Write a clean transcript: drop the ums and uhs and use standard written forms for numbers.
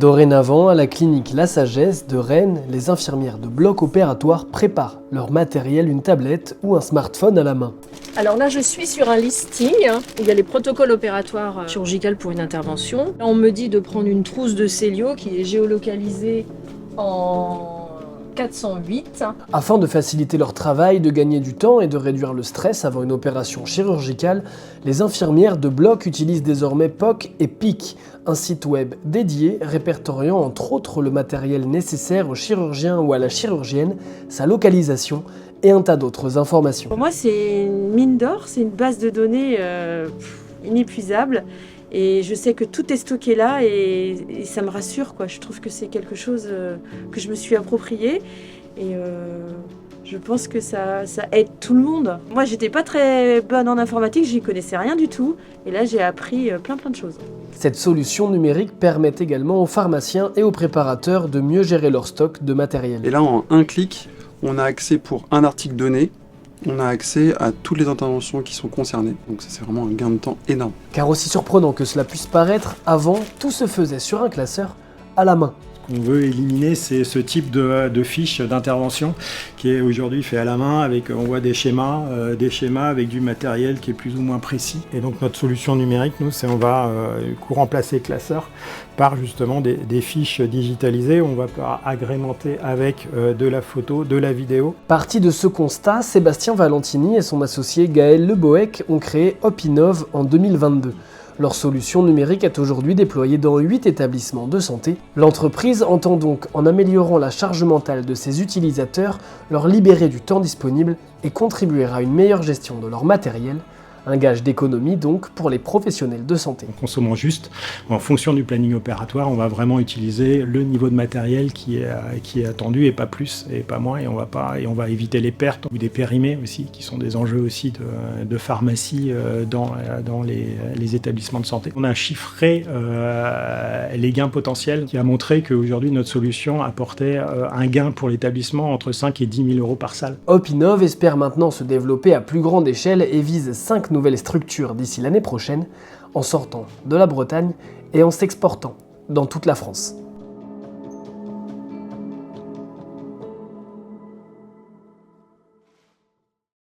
Dorénavant, à la clinique La Sagesse de Rennes, les infirmières de bloc opératoire préparent leur matériel, une tablette ou un smartphone à la main. Alors là, je suis sur un listing où il y a les protocoles opératoires chirurgicaux pour une intervention. Là, on me dit de prendre une trousse de Célio qui est géolocalisée en 408. Afin de faciliter leur travail, de gagner du temps et de réduire le stress avant une opération chirurgicale, les infirmières de bloc utilisent désormais POC et PIC, un site web dédié répertoriant entre autres le matériel nécessaire au chirurgien ou à la chirurgienne, sa localisation et un tas d'autres informations. Pour moi, c'est une mine d'or, c'est une base de données inépuisable. Et je sais que tout est stocké là et ça me rassure, quoi. Je trouve que c'est quelque chose que je me suis approprié et je pense que ça aide tout le monde. Moi, j'étais pas très bonne en informatique, j'y connaissais rien du tout. Et là, j'ai appris plein de choses. Cette solution numérique permet également aux pharmaciens et aux préparateurs de mieux gérer leur stock de matériel. Et là, en un clic, on a accès pour un article donné. On a accès à toutes les interventions qui sont concernées. Donc ça, c'est vraiment un gain de temps énorme. Car aussi surprenant que cela puisse paraître, avant, tout se faisait sur un classeur à la main. Ce qu'on veut éliminer, c'est ce type de fiche d'intervention qui est aujourd'hui fait à la main. On voit des schémas avec du matériel qui est plus ou moins précis. Et donc notre solution numérique, nous, c'est on va remplacer le classeur par justement des fiches digitalisées. On va agrémenter avec de la photo, de la vidéo. Parti de ce constat, Sébastien Valentini et son associé Gaël Leboec ont créé Opinov en 2022. Leur solution numérique est aujourd'hui déployée dans 8 établissements de santé. L'entreprise entend donc, en améliorant la charge mentale de ses utilisateurs, leur libérer du temps disponible et contribuer à une meilleure gestion de leur matériel. Un gage d'économie donc pour les professionnels de santé. En consommant juste, en fonction du planning opératoire, on va vraiment utiliser le niveau de matériel qui est attendu et pas plus et pas moins, et on va éviter les pertes ou des périmés aussi, qui sont des enjeux aussi de pharmacie dans les établissements de santé. On a chiffré les gains potentiels qui a montré qu'aujourd'hui notre solution apportait un gain pour l'établissement entre 5 et 10 000 euros par salle. Opinov espère maintenant se développer à plus grande échelle et vise 5 nouvelles structures d'ici l'année prochaine, en sortant de la Bretagne et en s'exportant dans toute la France.